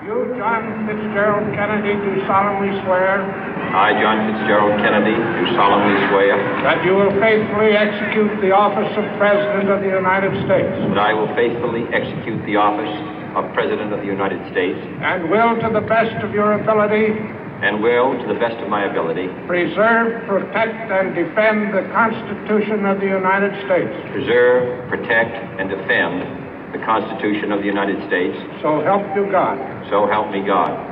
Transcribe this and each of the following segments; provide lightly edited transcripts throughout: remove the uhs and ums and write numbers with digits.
You, John Fitzgerald Kennedy, do solemnly swear. I, John Fitzgerald Kennedy, do solemnly swear. That you will faithfully execute the office of President of the United States. That I will faithfully execute the office of President of the United States. And will, to the best of your ability. And will, to the best of my ability. Preserve, protect, and defend the Constitution of the United States. Preserve, protect, and defend the Constitution of the United States. So help you God. So help me God.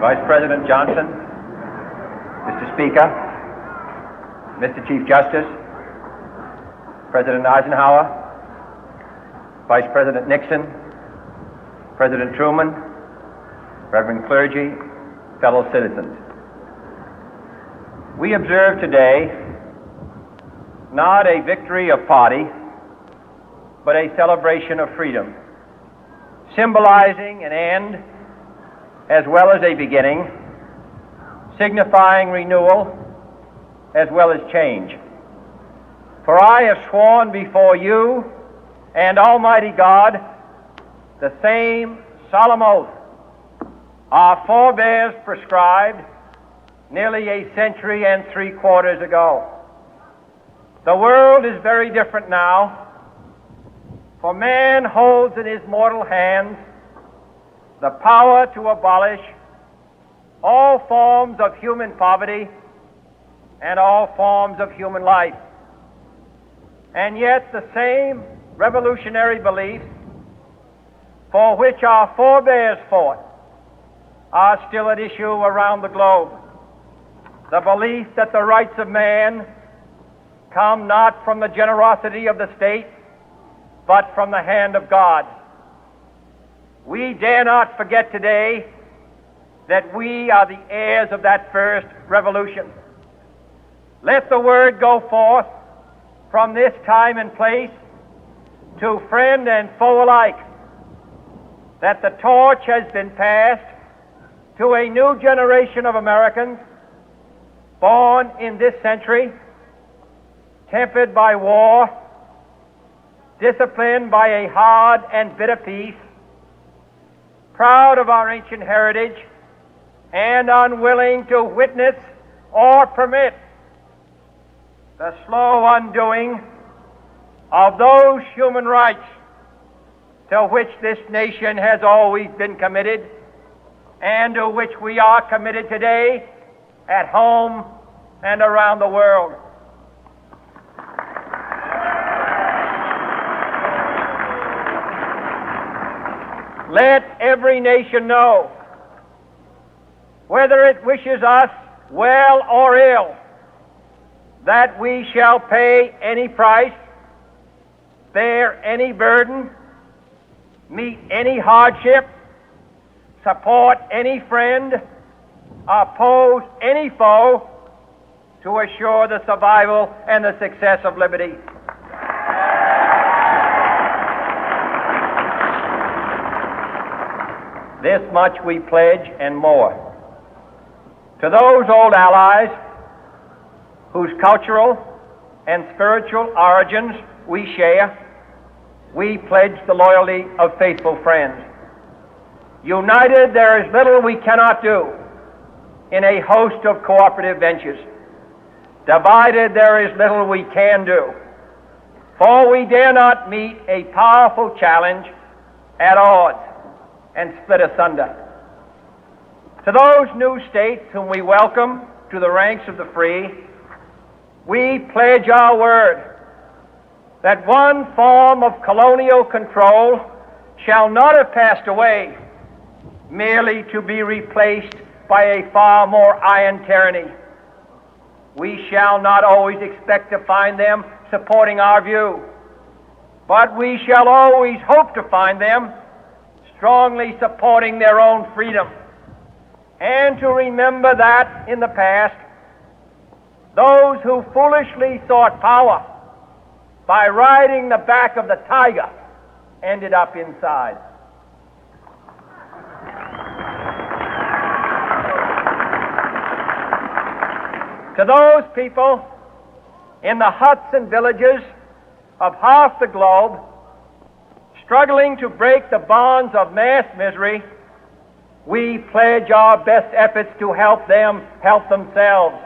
Vice President Johnson, Mr. Speaker, Mr. Chief Justice, President Eisenhower, Vice President Nixon, President Truman, Reverend clergy, fellow citizens. We observe today not a victory of party, but a celebration of freedom, symbolizing an end as well as a beginning, signifying renewal as well as change. For I have sworn before you and Almighty God the same solemn oath our forebears prescribed nearly a century and 3/4 ago. The world is very different now, for man holds in his mortal hands the power to abolish all forms of human poverty and all forms of human life. And yet the same revolutionary beliefs for which our forebears fought are still at issue around the globe. The belief that the rights of man come not from the generosity of the state, but from the hand of God. We dare not forget today that we are the heirs of that first revolution. Let the word go forth from this time and place to friend and foe alike that the torch has been passed to a new generation of Americans born in this century, tempered by war, disciplined by a hard and bitter peace, proud of our ancient heritage, and unwilling to witness or permit the slow undoing of those human rights to which this nation has always been committed and to which we are committed today at home and around the world. Let every nation know, whether it wishes us well or ill, that we shall pay any price, bear any burden, meet any hardship, support any friend, oppose any foe to assure the survival and the success of liberty. This much we pledge and more. To those old allies whose cultural and spiritual origins we share, we pledge the loyalty of faithful friends. United, there is little we cannot do in a host of cooperative ventures. Divided, there is little we can do, for we dare not meet a powerful challenge at odds and split asunder. To those new states whom we welcome to the ranks of the free, we pledge our word that one form of colonial control shall not have passed away merely to be replaced by a far more iron tyranny. We shall not always expect to find them supporting our view, but we shall always hope to find them strongly supporting their own freedom, and to remember that in the past, those who foolishly sought power by riding the back of the tiger ended up inside. To those people in the huts and villages of half the globe struggling to break the bonds of mass misery, we pledge our best efforts to help them help themselves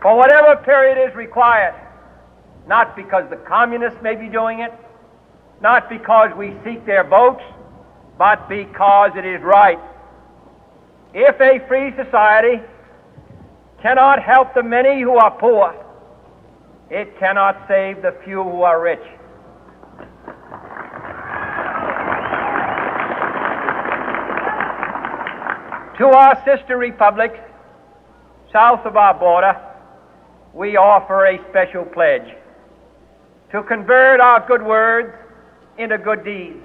for whatever period is required, not because the communists may be doing it, not because we seek their votes, but because it is right. If a free society cannot help the many who are poor, it cannot save the few who are rich. To our sister republics south of our border, we offer a special pledge to convert our good words into good deeds,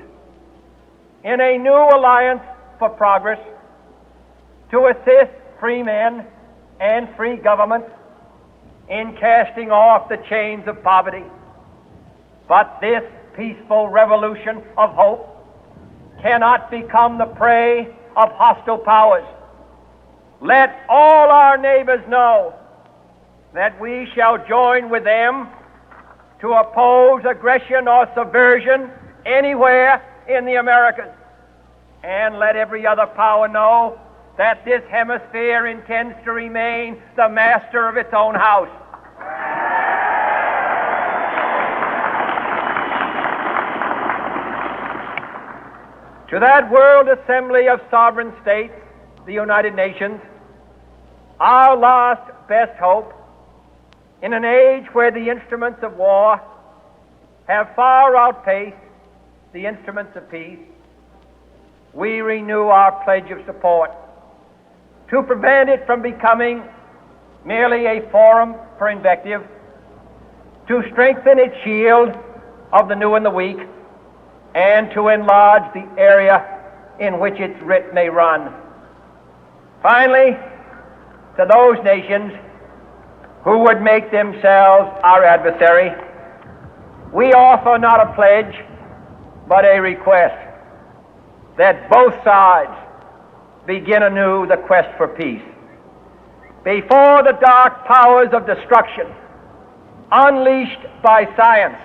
in a new alliance for progress, to assist free men and free governments in casting off the chains of poverty. But this peaceful revolution of hope cannot become the prey of hostile powers. Let all our neighbors know that we shall join with them to oppose aggression or subversion anywhere in the Americas. And let every other power know that this hemisphere intends to remain the master of its own house. To that World Assembly of Sovereign States, the United Nations, our last best hope, in an age where the instruments of war have far outpaced the instruments of peace, we renew our pledge of support to prevent it from becoming merely a forum for invective, to strengthen its shield of the new and the weak, and to enlarge the area in which its writ may run. Finally, to those nations who would make themselves our adversary, we offer not a pledge, but a request that both sides begin anew the quest for peace. Before the dark powers of destruction, unleashed by science,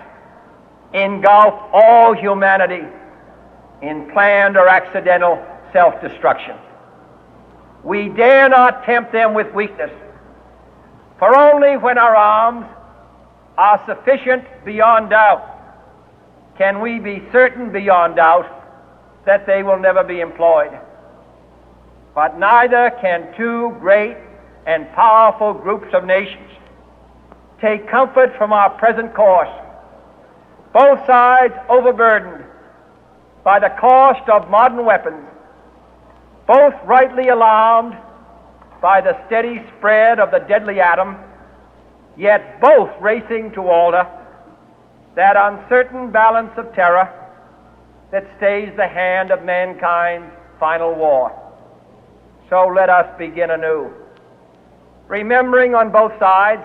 engulf all humanity in planned or accidental self-destruction, we dare not tempt them with weakness, for only when our arms are sufficient beyond doubt can we be certain beyond doubt that they will never be employed. But neither can two great and powerful groups of nations take comfort from our present course, both sides overburdened by the cost of modern weapons, both rightly alarmed by the steady spread of the deadly atom, yet both racing to alter that uncertain balance of terror that stays the hand of mankind's final war. So let us begin anew, remembering on both sides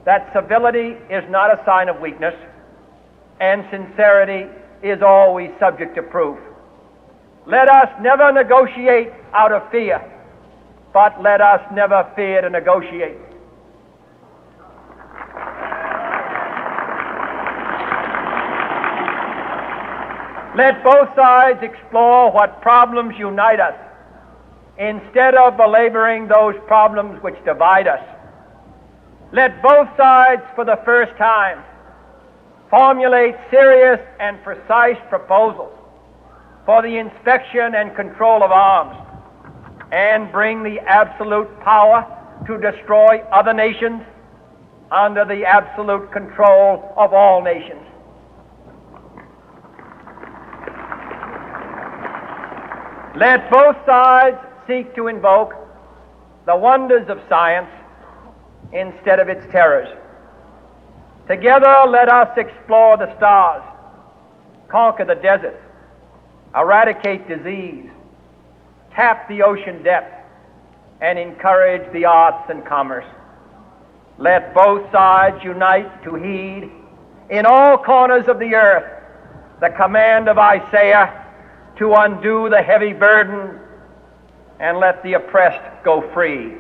that civility is not a sign of weakness, and sincerity is always subject to proof. Let us never negotiate out of fear, but let us never fear to negotiate. Let both sides explore what problems unite us, instead of belaboring those problems which divide us. Let both sides, for the first time, formulate serious and precise proposals for the inspection and control of arms, and bring the absolute power to destroy other nations under the absolute control of all nations. Let both sides seek to invoke the wonders of science instead of its terrors. Together, let us explore the stars, conquer the deserts, eradicate disease, tap the ocean depth, and encourage the arts and commerce. Let both sides unite to heed in all corners of the earth the command of Isaiah to undo the heavy burden and let the oppressed go free.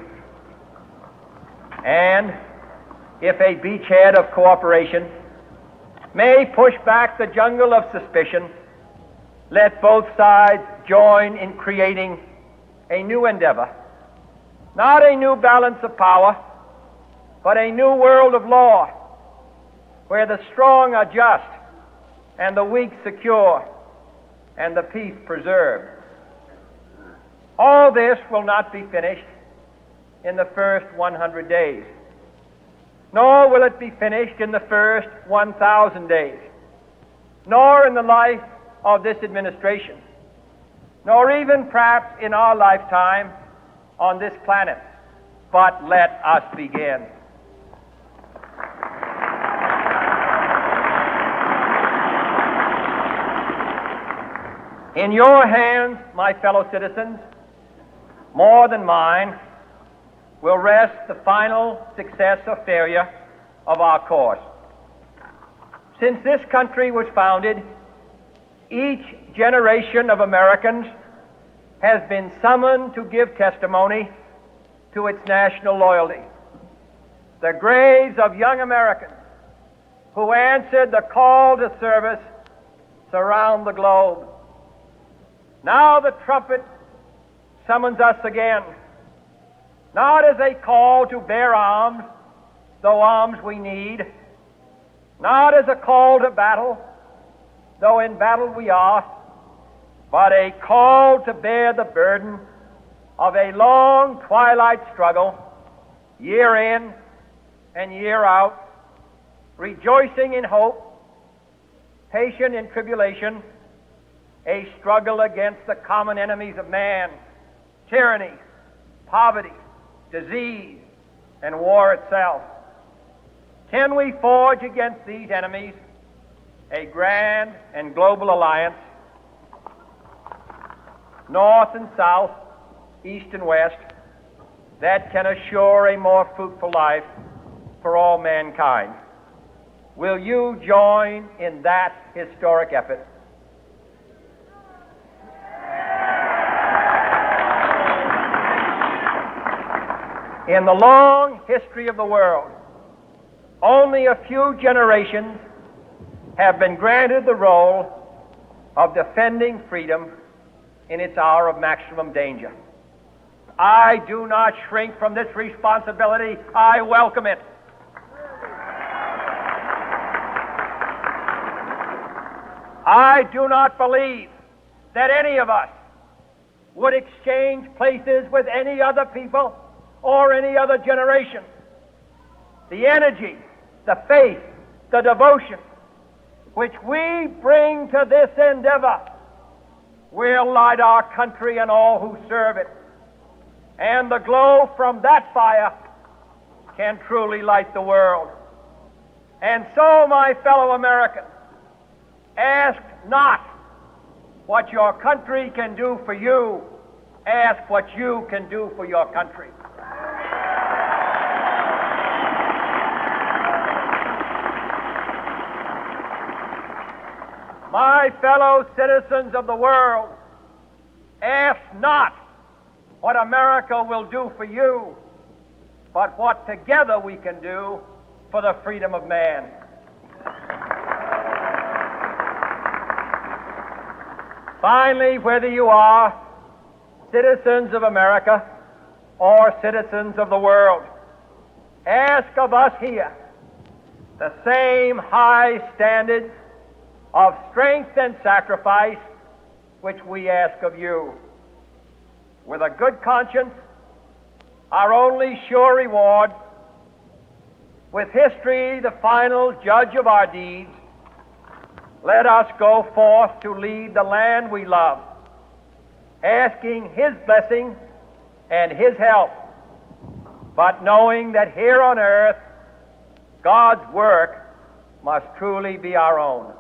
And if a beachhead of cooperation may push back the jungle of suspicion, let both sides join in creating a new endeavor, not a new balance of power, but a new world of law, where the strong are just and the weak secure and the peace preserved. All this will not be finished in the first 100 days, nor will it be finished in the first 1,000 days, nor in the life of this administration, nor even perhaps in our lifetime on this planet. But let us begin. In your hands, my fellow citizens, more than mine, will rest the final success or failure of our course. Since this country was founded, each generation of Americans has been summoned to give testimony to its national loyalty. The graves of young Americans who answered the call to service surround the globe. Now the trumpet summons us again, not as a call to bear arms, though arms we need, not as a call to battle, though in battle we are, but a call to bear the burden of a long twilight struggle, year in and year out, rejoicing in hope, patient in tribulation, a struggle against the common enemies of man, tyranny, poverty, disease, and war itself. Can we forge against these enemies a grand and global alliance, north and south, east and west, that can assure a more fruitful life for all mankind? Will you join in that historic effort? In the long history of the world, only a few generations have been granted the role of defending freedom in its hour of maximum danger. I do not shrink from this responsibility. I welcome it. I do not believe that any of us would exchange places with any other people or any other generation. The energy, the faith, the devotion which we bring to this endeavor will light our country and all who serve it. And the glow from that fire can truly light the world. And so, my fellow Americans, ask not what your country can do for you. Ask what you can do for your country. My fellow citizens of the world, ask not what America will do for you, but what together we can do for the freedom of man. Finally, whether you are citizens of America or citizens of the world, ask of us here the same high standards of strength and sacrifice which we ask of you. With a good conscience, our only sure reward, with history the final judge of our deeds, let us go forth to lead the land we love, asking His blessing and His help, but knowing that here on earth God's work must truly be our own.